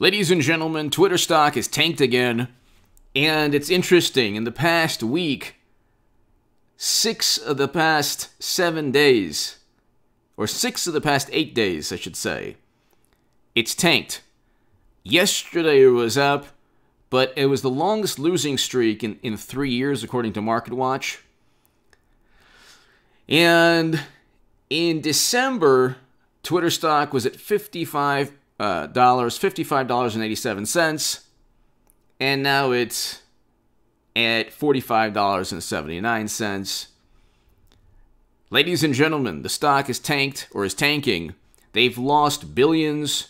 Ladies and gentlemen, Twitter stock is tanked again, and it's interesting. In the past week, 6 of the past 7 days, or 6 of the past 8 days, I should say, it's tanked. Yesterday it was up, but it was the longest losing streak in 3 years, according to MarketWatch. And in December, Twitter stock was at $55.87, and now it's at $45.79. Ladies and gentlemen, the stock is tanked, or is tanking. They've lost billions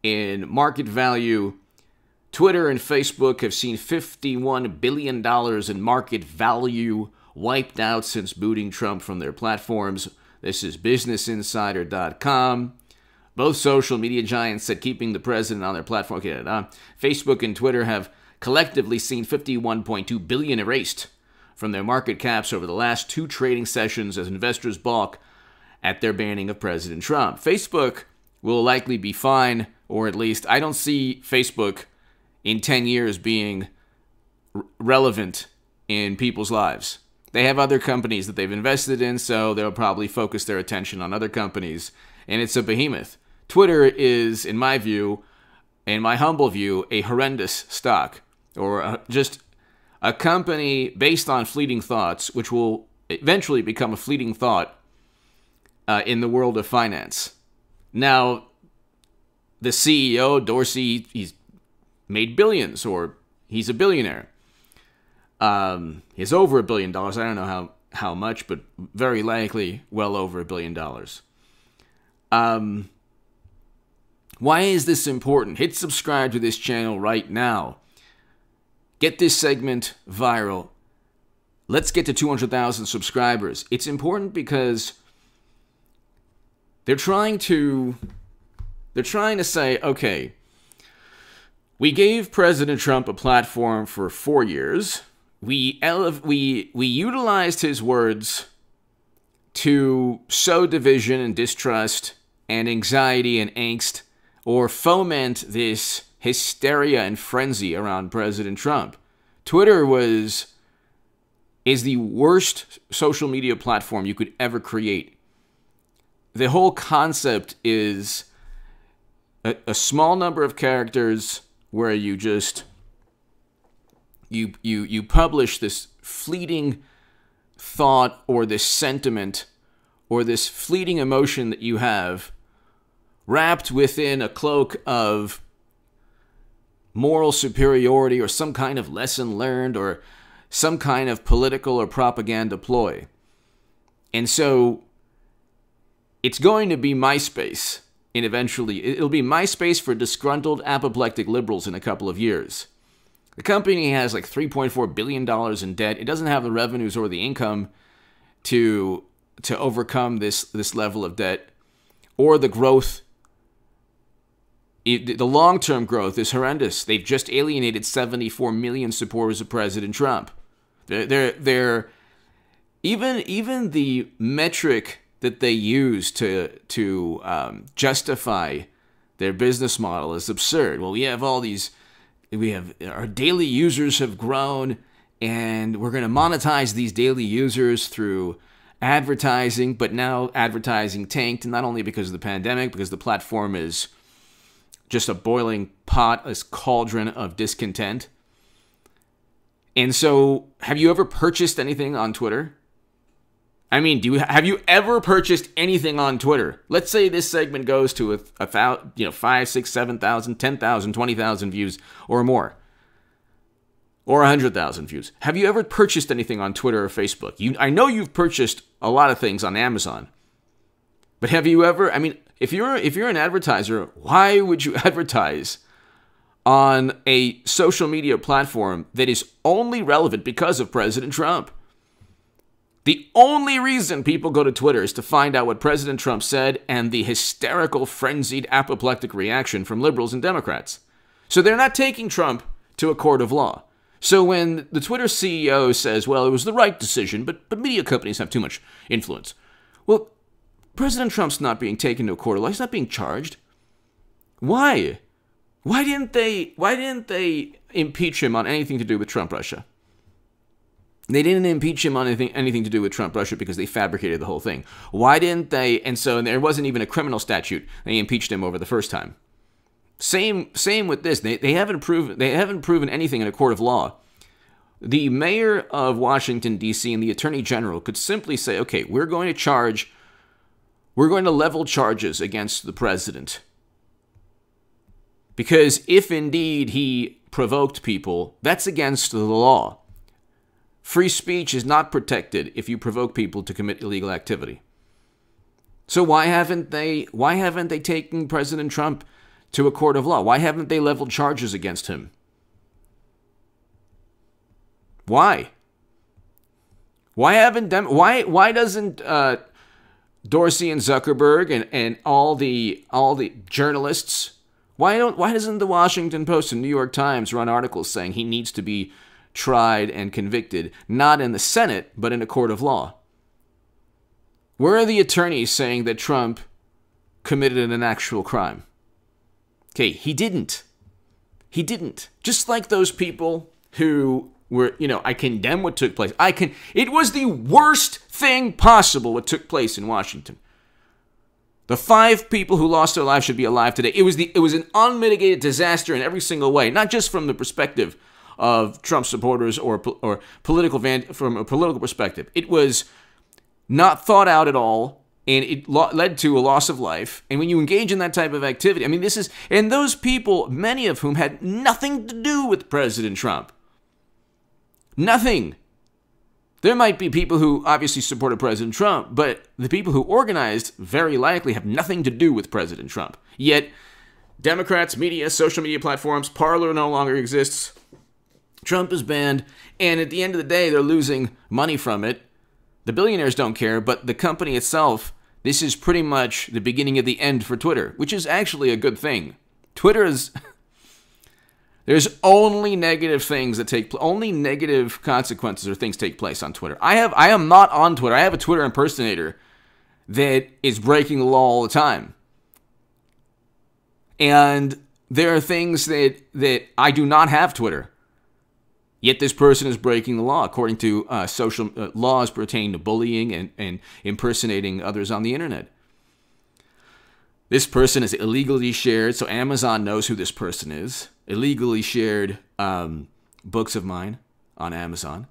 in market value. Twitter and Facebook have seen $51 billion in market value wiped out since booting Trump from their platforms. This is BusinessInsider.com. Both social media giants said keeping the president on their platform. Facebook and Twitter have collectively seen $51.2 billion erased from their market caps over the last 2 trading sessions as investors balk at their banning of President Trump. Facebook will likely be fine, or at least I don't see Facebook in 10 years being relevant in people's lives. They have other companies that they've invested in, so they'll probably focus their attention on other companies, and it's a behemoth. Twitter is, in my view, in my humble view, a horrendous stock, or just a company based on fleeting thoughts, which will eventually become a fleeting thought in the world of finance. Now, the CEO, Dorsey, he's made billions, or he's a billionaire. He has over $1 billion. I don't know how much, but very likely well over $1 billion. Why is this important? Hit subscribe to this channel right now. Get this segment viral. Let's get to 200,000 subscribers. It's important because they're trying to say, okay, we gave President Trump a platform for 4 years. We utilized his words to sow division and distrust and anxiety and angst, or foment this hysteria and frenzy around President Trump. Twitter is the worst social media platform you could ever create. The whole concept is a small number of characters where you just you publish this fleeting thought, or this sentiment, or this fleeting emotion that you have, wrapped within a cloak of moral superiority, or some kind of lesson learned, or some kind of political or propaganda ploy. And so it's going to be MySpace, and eventually it'll be MySpace for disgruntled, apoplectic liberals in a couple of years. The company has like $3.4 billion in debt. It doesn't have the revenues or the income to overcome this level of debt, or the growth. The long-term growth is horrendous. They've just alienated 74 million supporters of President Trump. They're even the metric that they use to justify their business model is absurd. Well, our daily users have grown, and we're going to monetize these daily users through advertising, but now advertising tanked, and not only because of the pandemic, because the platform is just a boiling pot, a cauldron of discontent. And so, have you ever purchased anything on Twitter? I mean, have you ever purchased anything on Twitter? Let's say this segment goes to 5, 6, 7,000, 10,000, 20,000 views or more, or 100,000 views. Have you ever purchased anything on Twitter or Facebook? I know you've purchased a lot of things on Amazon, but have you ever? I mean, if you're an advertiser, why would you advertise on a social media platform that is only relevant because of President Trump? The only reason people go to Twitter is to find out what President Trump said and the hysterical, frenzied, apoplectic reaction from liberals and Democrats. So they're not taking Trump to a court of law. So when the Twitter CEO says, well, it was the right decision, but media companies have too much influence. Well, President Trump's not being taken to a court of law. He's not being charged. Why? Why didn't they impeach him on anything to do with Trump Russia? They didn't impeach him on anything to do with Trump Russia because they fabricated the whole thing. Why didn't they? And there wasn't even a criminal statute. They impeached him over the first time. Same with this. They haven't proven anything in a court of law. The mayor of Washington, D.C. and the attorney general could simply say, okay, we're going to level charges against the president. Because if indeed he provoked people, that's against the law. Free speech is not protected if you provoke people to commit illegal activity. So why haven't they taken President Trump to a court of law? Why haven't they leveled charges against him? Why? Why doesn't Dorsey and Zuckerberg and all the journalists, why doesn't the Washington Post and New York Times run articles saying he needs to be tried and convicted, not in the Senate, but in a court of law? Where are the attorneys saying that Trump committed an actual crime? Okay, he didn't. He didn't. Just like those people who were, I condemn what took place. It was the worst thing possible what took place in Washington. The 5 people who lost their lives should be alive today. It was an unmitigated disaster in every single way, not just from the perspective of Trump supporters or from a political perspective. It was not thought out at all, and it led to a loss of life. And when you engage in that type of activity, and those people, many of whom had nothing to do with President Trump. Nothing. There might be people who obviously supported President Trump, but the people who organized very likely have nothing to do with President Trump. Yet, Democrats, media, social media platforms, Parler no longer exists. Trump is banned, and at the end of the day, they're losing money from it. The billionaires don't care, but the company itself, this is pretty much the beginning of the end for Twitter, which is actually a good thing. There's only negative things only negative consequences or things take place on Twitter. I am not on Twitter. I have a Twitter impersonator that is breaking the law all the time. And there are things that I do not have Twitter. Yet this person is breaking the law according to social laws pertaining to bullying and impersonating others on the internet. This person is illegally shared, so Amazon knows who this person is. Illegally shared books of mine on Amazon.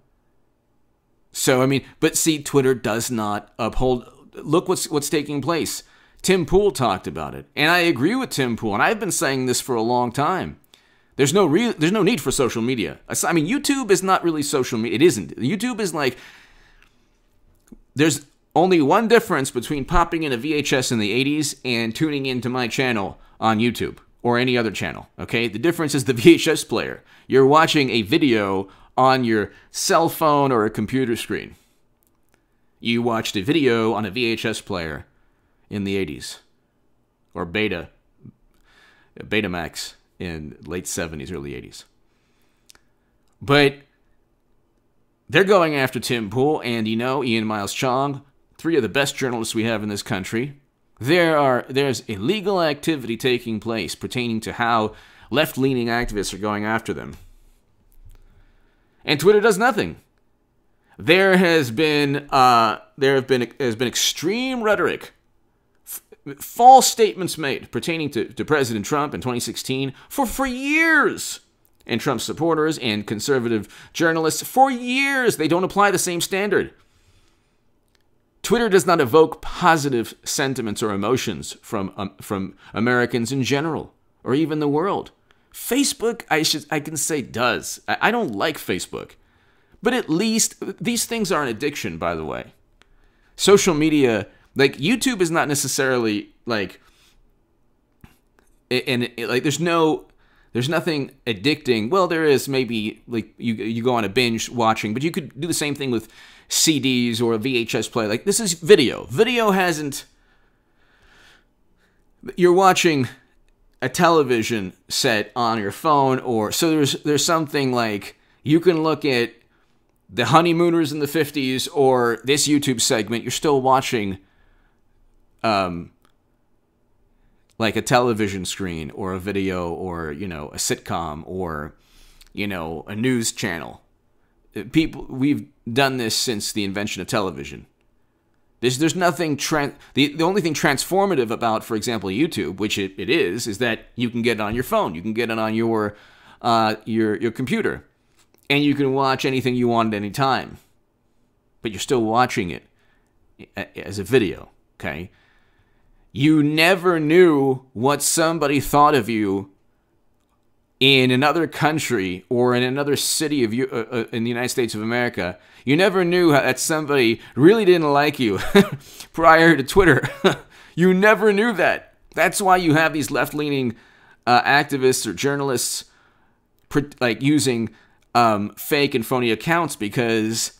So, but see, Twitter does not uphold. Look what's taking place. Tim Pool talked about it, and I agree with Tim Pool, and I've been saying this for a long time. There's no need for social media. YouTube is not really social media. It isn't. YouTube is like, there's only one difference between popping in a VHS in the 80s and tuning into my channel on YouTube or any other channel, okay? The difference is the VHS player. You're watching a video on your cell phone or a computer screen. You watched a video on a VHS player in the 80s or Betamax in late 70s, early 80s. But they're going after Tim Pool and, Ian Miles Chong, 3 of the best journalists we have in this country. There's illegal activity taking place pertaining to how left-leaning activists are going after them. And Twitter does nothing. There has been extreme rhetoric, false statements made pertaining to President Trump in 2016 for years. And Trump supporters and conservative journalists, for years, they don't apply the same standard. Twitter does not evoke positive sentiments or emotions from Americans in general, or even the world. Facebook, I can say, does. I don't like Facebook. But at least, these things are an addiction, by the way. Social media, like YouTube is not necessarily like, there's nothing addicting. Well, there is maybe, like, you go on a binge watching, but you could do the same thing with CDs or a VHS player. Like, this is video. Video hasn't... You're watching a television set on your phone, or... So there's something like, you can look at the Honeymooners in the 50s or this YouTube segment. You're still watching like a television screen or a video or, you know, a sitcom or, you know, a news channel. We've done this since the invention of television. There's nothing, the only thing transformative about, for example, YouTube, which it is that you can get it on your phone. You can get it on your computer. And you can watch anything you want at any time. But you're still watching it as a video, okay? You never knew what somebody thought of you in another country or in another city of in the United States of America. You never knew that somebody really didn't like you prior to Twitter. You never knew that. That's why you have these left-leaning activists or journalists like using fake and phony accounts, because,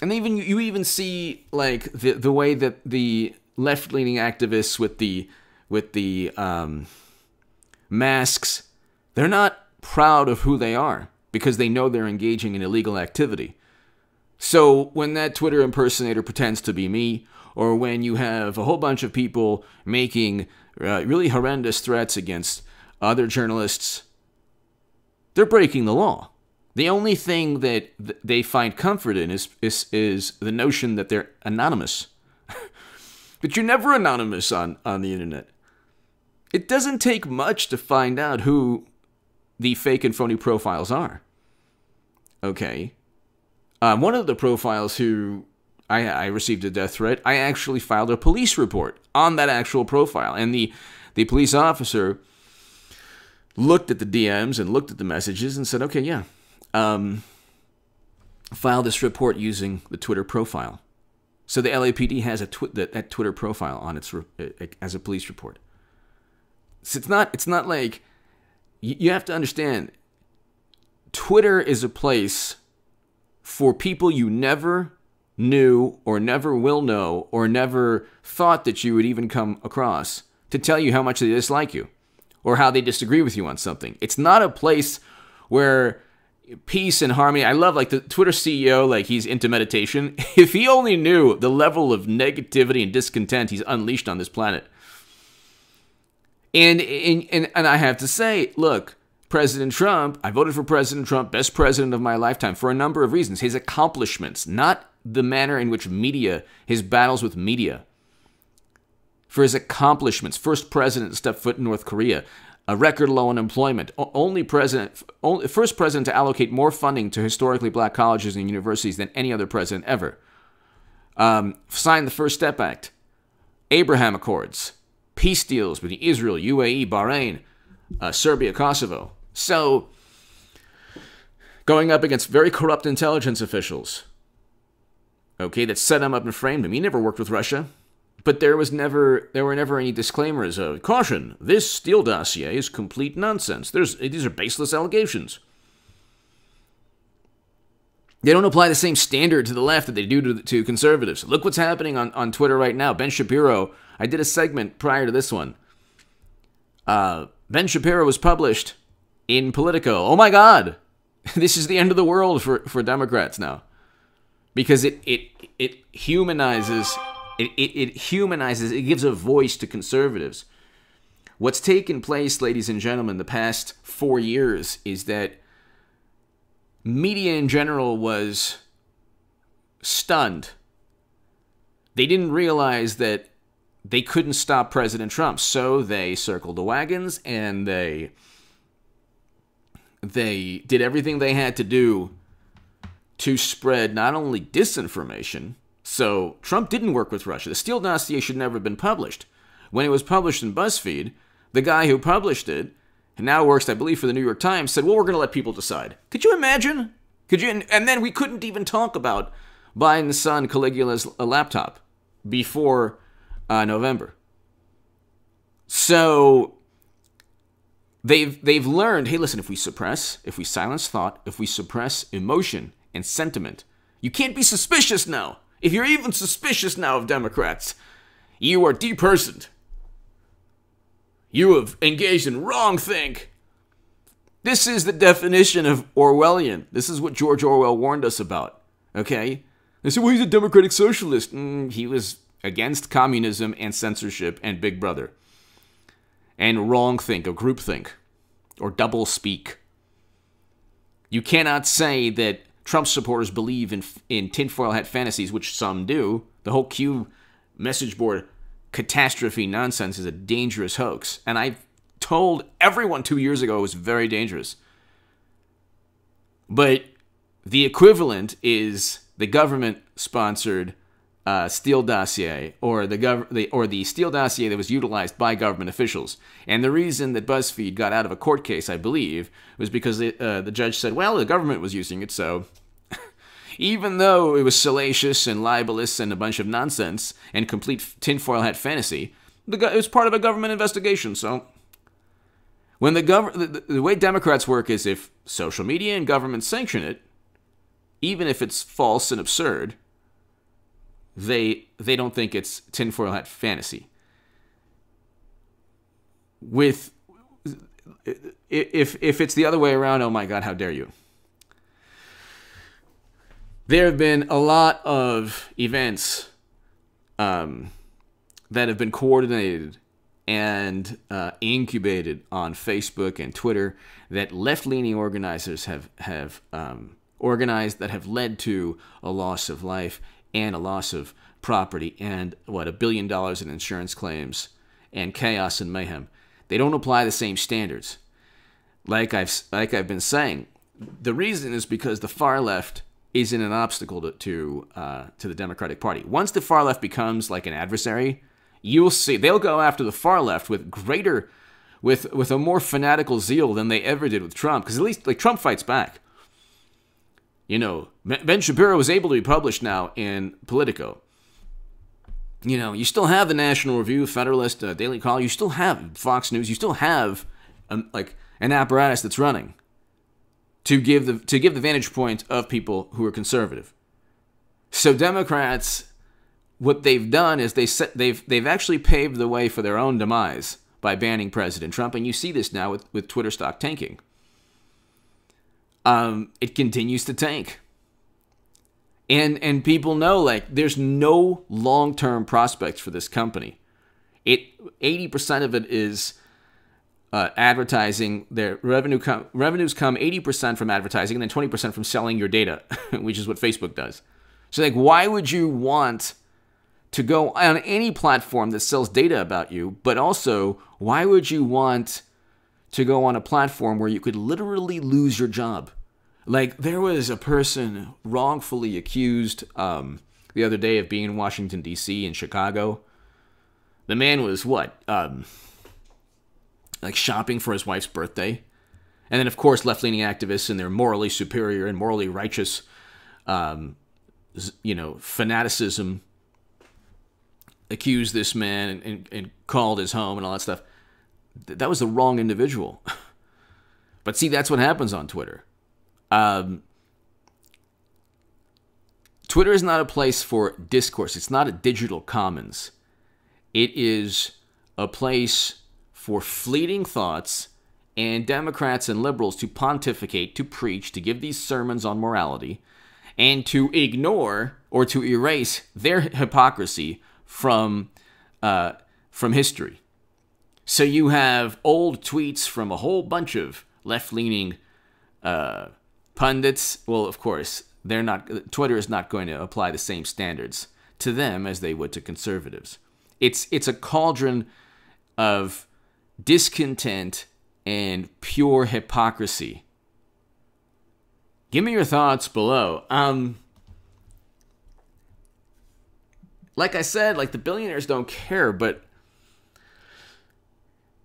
and even you even see like the way that the left-leaning activists with the masks, they're not proud of who they are because they know they're engaging in illegal activity. So when that Twitter impersonator pretends to be me, or when you have a whole bunch of people making really horrendous threats against other journalists, they're breaking the law. The only thing that they find comfort in is the notion that they're anonymous. But you're never anonymous on the internet. It doesn't take much to find out who the fake and phony profiles are. Okay. One of the profiles who I received a death threat, I actually filed a police report on that actual profile. And the police officer looked at the DMs and looked at the messages and said, okay, yeah, file this report using the Twitter profile. So the LAPD has that Twitter profile on its as a police report. So it's not like, you have to understand, Twitter is a place for people you never knew or never will know or never thought that you would even come across to tell you how much they dislike you or how they disagree with you on something. It's not a place where peace and harmony. I love, like, the Twitter CEO, like, he's into meditation. If he only knew the level of negativity and discontent he's unleashed on this planet. And I have to say, look, President Trump, I voted for President Trump, best president of my lifetime, for a number of reasons. His accomplishments, not the manner in which media, his battles with media. For his accomplishments, first president to step foot in North Korea, a record low unemployment, first president to allocate more funding to historically black colleges and universities than any other president ever. Signed the First Step Act, Abraham Accords, peace deals between Israel, UAE, Bahrain, Serbia, Kosovo. So, going up against very corrupt intelligence officials, okay, that set him up and framed him. He never worked with Russia, but there were never any disclaimers of, caution, this Steele dossier is complete nonsense. These are baseless allegations. They don't apply the same standard to the left that they do to conservatives. Look what's happening on Twitter right now. Ben Shapiro, I did a segment prior to this one. Ben Shapiro was published in Politico. Oh my God, this is the end of the world for Democrats now, because it humanizes. It humanizes. It gives a voice to conservatives. What's taken place, ladies and gentlemen, the past 4 years is that media in general was stunned. They didn't realize that they couldn't stop President Trump, so they circled the wagons and they did everything they had to do to spread not only disinformation. So Trump didn't work with Russia. The Steele dossier should never have been published. When it was published in BuzzFeed, the guy who published it, and now works, I believe, for the New York Times, said, well, we're going to let people decide. Could you imagine? And then we couldn't even talk about Biden's son Caligula's laptop before November. So they've learned, hey, listen, if we silence thought, if we suppress emotion and sentiment, you can't be suspicious now. If you're even suspicious now of Democrats, you are depersoned. You have engaged in wrongthink. This is the definition of Orwellian. This is what George Orwell warned us about. Okay? They said, well, he's a democratic socialist. He was against communism and censorship and Big Brother. and wrongthink or groupthink or double speak. You cannot say that Trump supporters believe in tinfoil hat fantasies, which some do. The whole Q message board catastrophe nonsense is a dangerous hoax. And I told everyone 2 years ago it was very dangerous. But the equivalent is the government-sponsored Steele dossier, or the Steele dossier that was utilized by government officials. And the reason that BuzzFeed got out of a court case, I believe, was because the judge said, well, the government was using it, so even though it was salacious and libelous and a bunch of nonsense and complete tinfoil hat fantasy, it was part of a government investigation. So when the way Democrats work is if social media and government sanction it, even if it's false and absurd, they don't think it's tinfoil hat fantasy. If it's the other way around, oh my God, how dare you? There have been a lot of events that have been coordinated and incubated on Facebook and Twitter that left-leaning organizers have organized that have led to a loss of life and a loss of property and, $1 billion in insurance claims and chaos and mayhem. They don't apply the same standards. Like I've been saying, the reason is because the far left isn't an obstacle to the Democratic Party. Once the far left becomes like an adversary, you'll see they'll go after the far left with a more fanatical zeal than they ever did with Trump. Because at least like Trump fights back. You know, Ben Shapiro was able to be published now in Politico. You know, you still have the National Review, Federalist, Daily Caller. You still have Fox News. You still have an apparatus that's running to give the vantage point of people who are conservative. So Democrats, what they've done is they've actually paved the way for their own demise by banning President Trump, and you see this now with Twitter stock tanking. It continues to tank. And people know, like, there's no long-term prospects for this company. 80% of it is advertising. Their revenues come 80% from advertising and then 20% from selling your data, which is what Facebook does. So, like, why would you want to go on any platform that sells data about you, but also, why would you want to go on a platform where you could literally lose your job? Like, there was a person wrongfully accused the other day of being in Washington, D.C. and Chicago. The man was, like shopping for his wife's birthday. And then, of course, left-leaning activists and their morally superior and morally righteous, fanaticism accused this man and called his home and all that stuff. That was the wrong individual. But see, that's what happens on Twitter. Twitter is not a place for discourse. It's not a digital commons. It is a place for fleeting thoughts and Democrats and liberals to pontificate, to preach, to give these sermons on morality, and to ignore or to erase their hypocrisy from history. So you have old tweets from a whole bunch of left-leaning pundits. Well, of course, Twitter is not going to apply the same standards to them as they would to conservatives. It's a cauldron of discontent and pure hypocrisy. Give me your thoughts below. Like I said, like the billionaires don't care, but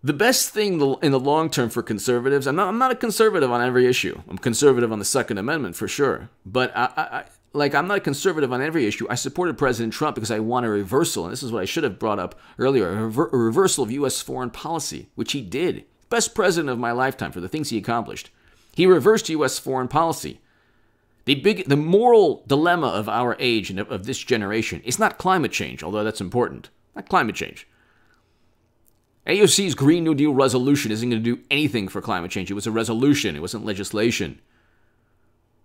the best thing in the long term for conservatives, I'm not a conservative on every issue. I'm conservative on the Second Amendment for sure. But I'm not a conservative on every issue. I supported President Trump because I want a reversal, and this is what I should have brought up earlier, a reversal of U.S. foreign policy, which he did. Best president of my lifetime for the things he accomplished. He reversed U.S. foreign policy. The moral dilemma of our age and of this generation is not climate change, although that's important. Not climate change. AOC's Green New Deal resolution isn't going to do anything for climate change. It was a resolution. It wasn't legislation.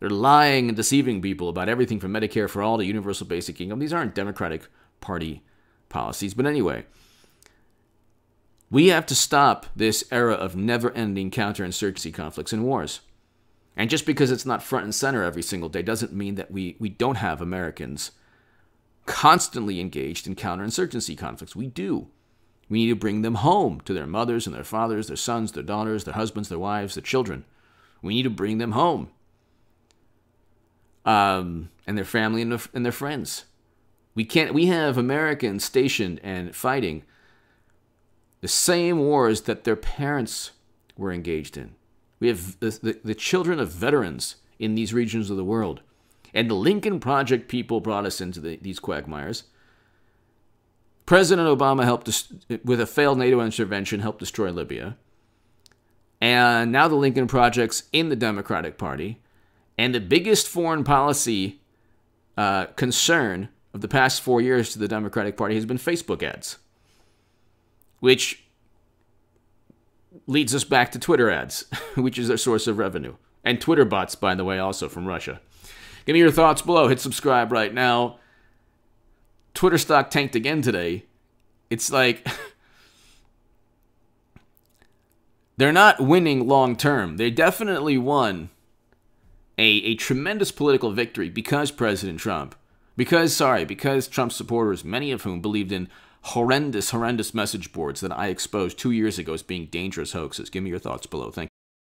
They're lying and deceiving people about everything from Medicare for all to universal basic income. These aren't Democratic Party policies. But anyway, We have to stop this era of never-ending counterinsurgency conflicts and wars. And just because it's not front and center every single day doesn't mean that we don't have Americans constantly engaged in counterinsurgency conflicts. We do. We need to bring them home to their mothers and their fathers, their sons, their daughters, their husbands, their wives, their children. We need to bring them home. And their family and their friends. We have Americans stationed and fighting the same wars that their parents were engaged in. We have the children of veterans in these regions of the world. And the Lincoln Project people brought us into these quagmires. President Obama helped, with a failed NATO intervention, helped destroy Libya. And now the Lincoln Project's in the Democratic Party. And the biggest foreign policy concern of the past 4 years to the Democratic Party has been Facebook ads, which leads us back to Twitter ads, which is their source of revenue. And Twitter bots, by the way, also from Russia. Give me your thoughts below. Hit subscribe right now. Twitter stock tanked again today. It's like they're not winning long term. They definitely won a tremendous political victory because President Trump, because Trump supporters, many of whom believed in horrendous message boards that I exposed 2 years ago as being dangerous hoaxes. Give me your thoughts below. Thank you.